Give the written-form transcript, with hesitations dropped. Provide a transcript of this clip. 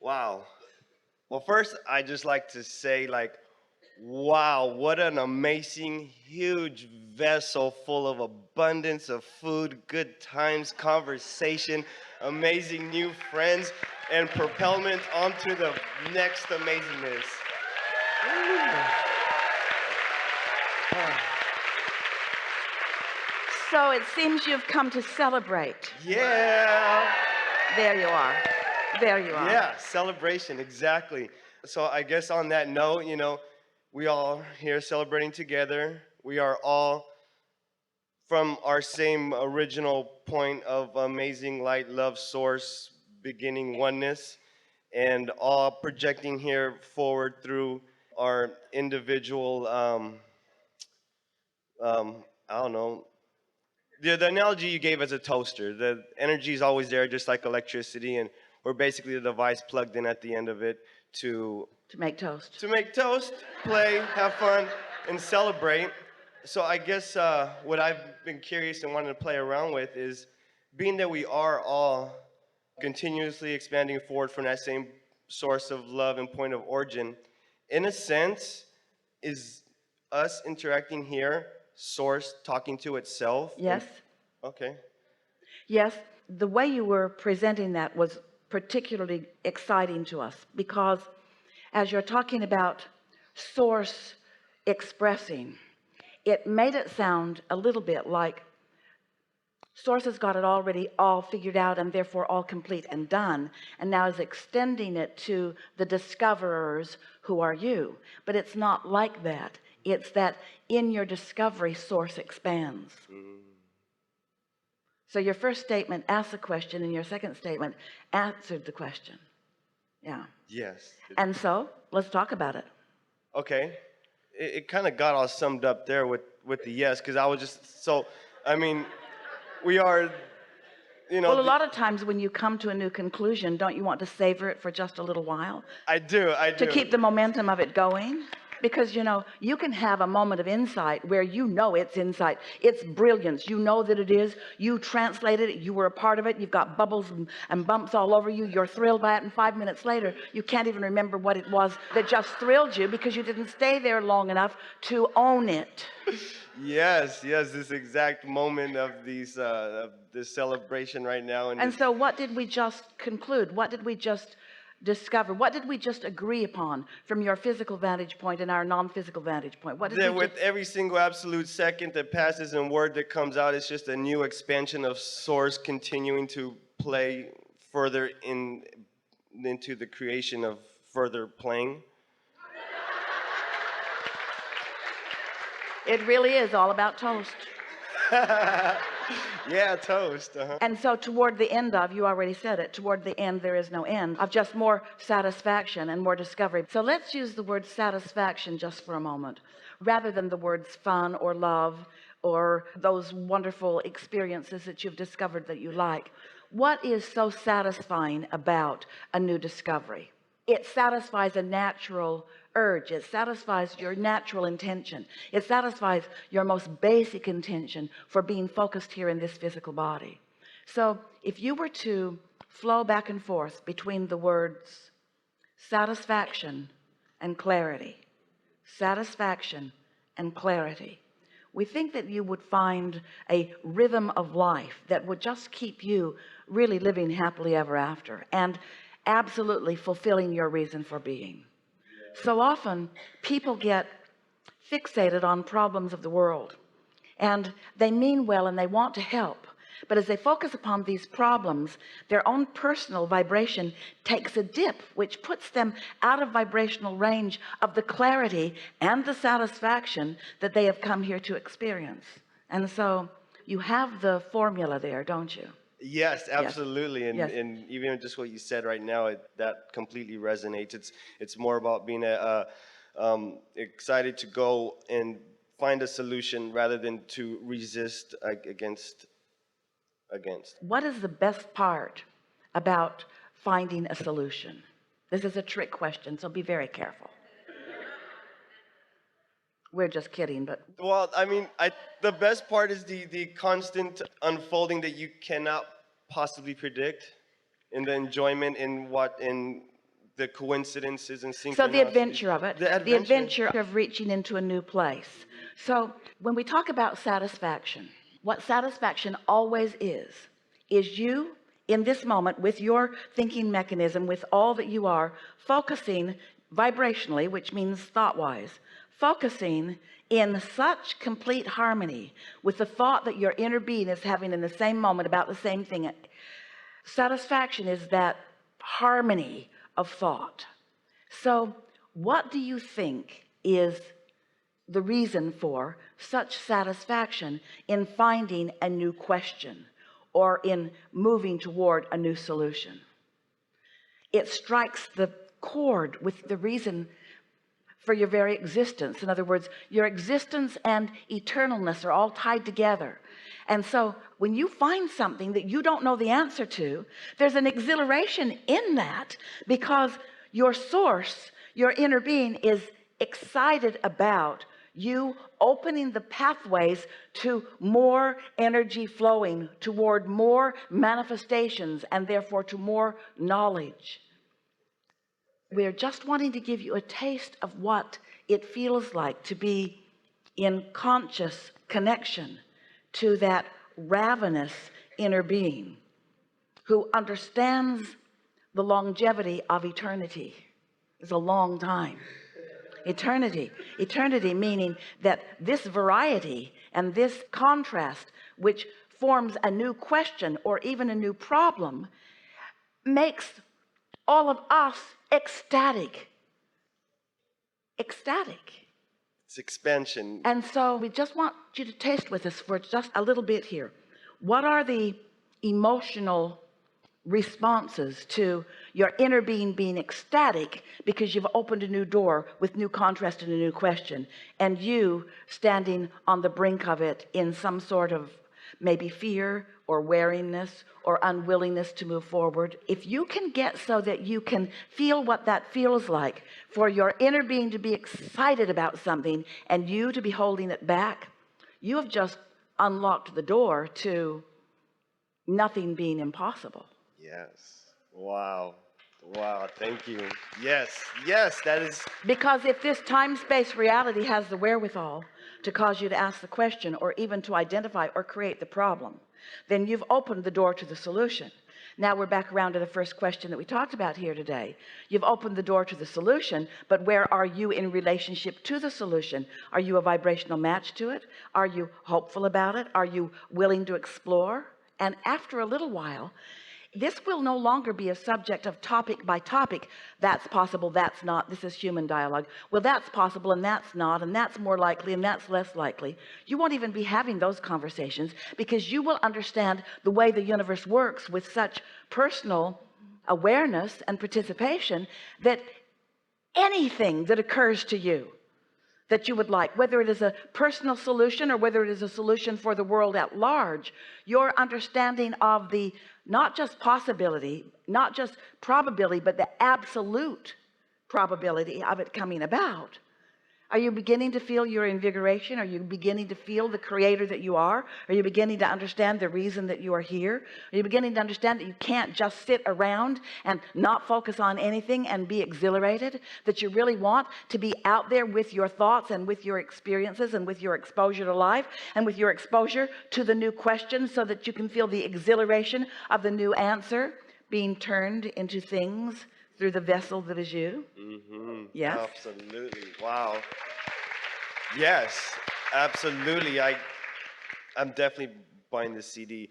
Wow. Well, first, I just like to say, wow, what an amazing, huge vessel full of abundance of food, good times, conversation, amazing new friends, and propelment onto the next amazingness. So it seems you've come to celebrate. Yeah. There you are. There you are. Yeah, celebration, exactly. So I guess on that note, we all here celebrating together. We are all from our same original point of amazing light, love, source, beginning oneness, and all projecting here forward through our individual, I don't know. The analogy you gave as a toaster, the energy is always there, just like electricity, and we're basically the device plugged in at the end of it To make toast. to make toast, play, have fun, and celebrate. So I guess what I've been curious and wanted to play around with is being that we are all continuously expanding forward from that same source of love and point of origin. In a sense, is us interacting here source talking to itself? Yes. Okay. Yes. The way you were presenting that was particularly exciting to us because as you're talking about source expressing, it made it sound a little bit like source has got it already all figured out and therefore all complete and done, and now is extending it to the discoverers who are you. But it's not like that. It's that in your discovery, source expands. So your first statement asked the question and your second statement answered the question. Yeah. Yes. And so let's talk about it. Okay. It kind of got all summed up there with the yes, because I was just so, I mean, we are, Well, a lot of times when you come to a new conclusion, don't you want to savor it for just a little while I do. to keep the momentum of it going? Because you can have a moment of insight where it's insight, it's brilliance, that it is, you translated it, you were a part of it, you've got bubbles and bumps all over you, you're thrilled by it, and 5 minutes later you can't even remember what it was that just thrilled you because you didn't stay there long enough to own it. Yes, this exact moment of this celebration right now. And so what did we just conclude? What did we just discover? What did we just agree upon from your physical vantage point and our non-physical vantage point? What did that with every single absolute second that passes and word that comes out, it's just a new expansion of source continuing to play further into the creation of further playing. It really is all about toast. Yeah, toast. And so toward the end of, you already said it, toward the end there is no end of just more satisfaction and more discovery. So let's use the word satisfaction just for a moment rather than the words fun or love or those wonderful experiences that you've discovered that you like. What is so satisfying about a new discovery? It satisfies a natural urge. It satisfies your natural intention. It satisfies your most basic intention for being focused here in this physical body. So if you were to flow back and forth between the words satisfaction and clarity, we think that you would find a rhythm of life that would just keep you really living happily ever after and absolutely fulfilling your reason for being. So often people get fixated on problems of the world and they mean well and they want to help, but as they focus upon these problems, their own personal vibration takes a dip, which puts them out of vibrational range of the clarity and the satisfaction that they have come here to experience. And so you have the formula there, don't you? Yes, absolutely. Yes. And Yes. and even just what you said right now, that completely resonates. It's more about being excited to go and find a solution rather than to resist against. What is the best part about finding a solution? This is a trick question, so be very careful. We're just kidding, but Well, I mean, the best part is the constant unfolding that you cannot possibly predict, in the enjoyment in the coincidences and synchronicities. So the adventure of it, The the adventure. adventure of reaching into a new place. So when we talk about satisfaction, what satisfaction always is you in this moment with your thinking mechanism, with all that you are, focusing vibrationally, which means thought-wise, focusing in such complete harmony with the thought that your inner being is having in the same moment about the same thing. Satisfaction is that harmony of thought. So what do you think is the reason for such satisfaction in finding a new question or in moving toward a new solution? It strikes the chord with the reason for your very existence. In other words, your existence and eternalness are all tied together. And so when you find something that you don't know the answer to, there's an exhilaration in that, because your source, your inner being, is excited about you opening the pathways to more energy flowing toward more manifestations, and therefore to more knowledge. We're just wanting to give you a taste of what it feels like to be in conscious connection to that ravenous inner being who understands the longevity of eternity. It's a long time. Eternity meaning that this variety and this contrast, which forms a new question or even a new problem, makes all of us ecstatic. It's expansion. And so we just want you to taste with us for just a little bit here. What are the emotional responses to your inner being ecstatic because you've opened a new door with new contrast and a new question, and you standing on the brink of it in some sort of maybe fear or wariness or unwillingness to move forward? If you can get so that you can feel what that feels like for your inner being to be excited about something and you to be holding it back, you have just unlocked the door to nothing being impossible. Yes. Wow. Thank you. Yes, that is. Because if this time-space reality has the wherewithal to cause you to ask the question, or even to identify or create the problem, then you've opened the door to the solution. Now we're back around to the first question that we talked about here today. You've opened the door to the solution, but where are you in relationship to the solution? Are you a vibrational match to it? Are you hopeful about it? Are you willing to explore? And after a little while, this will no longer be a subject of topic by topic. That's possible, that's not. This is human dialogue. Well, that's possible and that's not, and that's more likely and that's less likely. You won't even be having those conversations, because you will understand the way the universe works with such personal awareness and participation, that anything that occurs to you that you would like, whether it is a personal solution or whether it is a solution for the world at large, your understanding of the not just possibility, not just probability, but the absolute probability of it coming about. Are you beginning to feel your invigoration? Are you beginning to feel the creator that you are? Are you beginning to understand the reason that you are here? Are you beginning to understand that you can't just sit around and not focus on anything and be exhilarated? That you really want to be out there with your thoughts and with your experiences and with your exposure to life and with your exposure to the new questions, so that you can feel the exhilaration of the new answer being turned into things through the vessel that is you? Yes, Absolutely. Wow. Yes, absolutely. I'm definitely buying this CD.